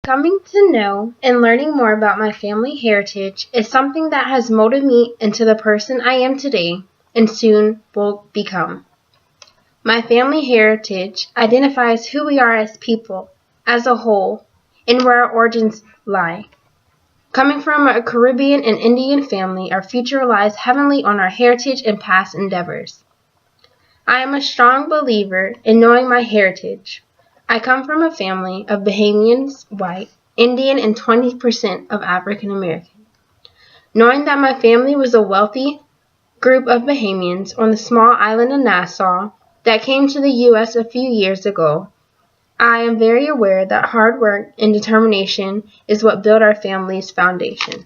Coming to know and learning more about my family heritage is something that has molded me into the person I am today and soon will become. My family heritage identifies who we are as people, as a whole, and where our origins lie. Coming from a Caribbean and Indian family, our future relies heavily on our heritage and past endeavors. I am a strong believer in knowing my heritage. I come from a family of Bahamians, white, Indian, and 20% of African American. Knowing that my family was a wealthy group of Bahamians on the small island of Nassau that came to the U.S. a few years ago, I am very aware that hard work and determination is what built our family's foundation.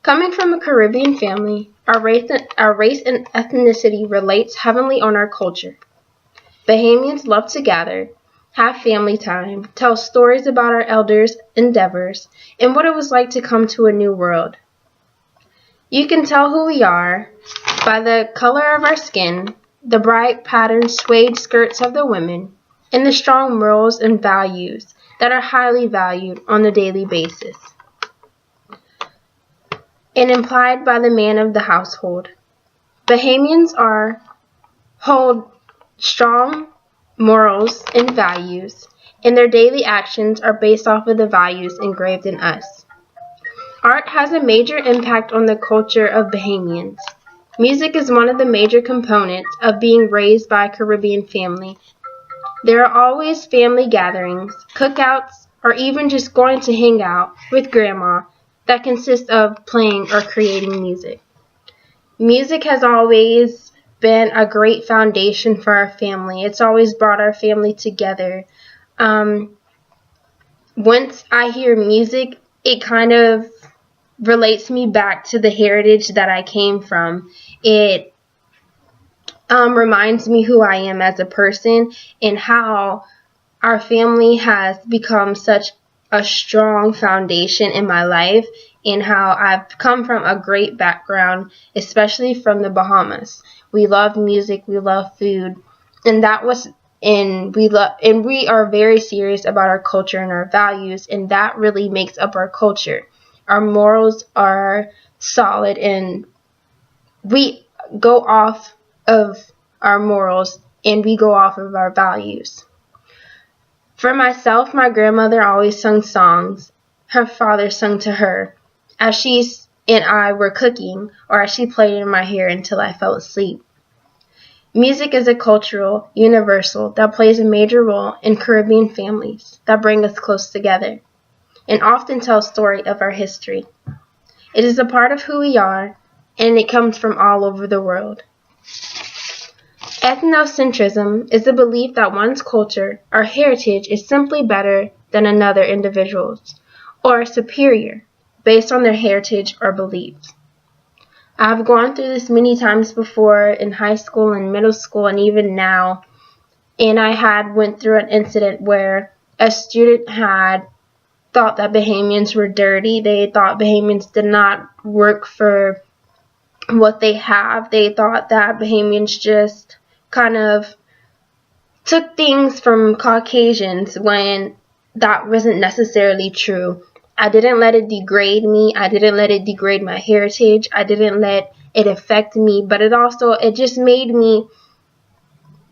Coming from a Caribbean family, our race and ethnicity relates heavily on our culture. Bahamians love to gather, have family time, tell stories about our elders' endeavors, and what it was like to come to a new world. You can tell who we are by the color of our skin, the bright patterned suede skirts of the women, and the strong morals and values that are highly valued on a daily basis, and implied by the man of the household. Bahamians hold strong morals and values, and their daily actions are based off of the values engraved in us. Art has a major impact on the culture of Bahamians. Music is one of the major components of being raised by a Caribbean family. There are always family gatherings, cookouts, or even just going to hang out with grandma that consist of playing or creating music. Music has always been a great foundation for our family. It's always brought our family together. Once I hear music, it kind of relates me back to the heritage that I came from. It reminds me who I am as a person and how our family has become such a strong foundation in my life, and how I've come from a great background, especially from the Bahamas. We love music, we love food, and we are very serious about our culture and our values, and that really makes up our culture. Our morals are solid, and we go off of our morals and we go off of our values. For myself, my grandmother always sung songs her father sung to her as she and I were cooking, or as she played in my hair until I fell asleep. Music is a cultural universal that plays a major role in Caribbean families that bring us close together and often tell a story of our history. It is a part of who we are, and it comes from all over the world. Ethnocentrism is the belief that one's culture or heritage is simply better than another individual's, or superior, based on their heritage or beliefs. I've gone through this many times before in high school and middle school and even now, and I went through an incident where a student had thought that Bahamians were dirty. They thought Bahamians did not work for what they have. They thought that Bahamians just kind of took things from Caucasians when that wasn't necessarily true. I didn't let it degrade me. I didn't let it degrade my heritage. I didn't let it affect me, but it just made me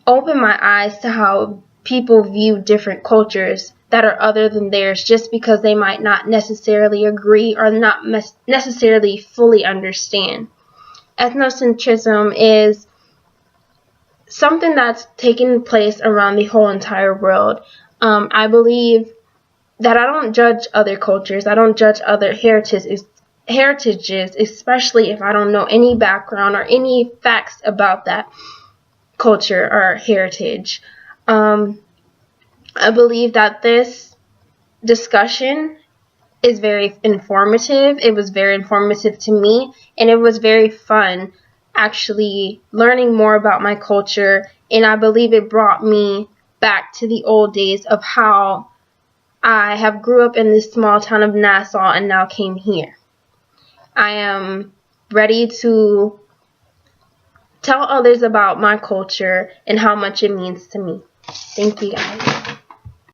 open my eyes to how people view different cultures that are other than theirs, just because they might not necessarily agree or not necessarily fully understand. Ethnocentrism is something that's taking place around the whole entire world. I believe that I don't judge other cultures. I don't judge other heritages, especially if I don't know any background or any facts about that culture or heritage. I believe that this discussion is very informative. It was very informative to me, and it was very fun actually learning more about my culture, and I believe it brought me back to the old days of how I have grew up in this small town of Nassau and now came here. I am ready to tell others about my culture and how much it means to me. Thank you, guys.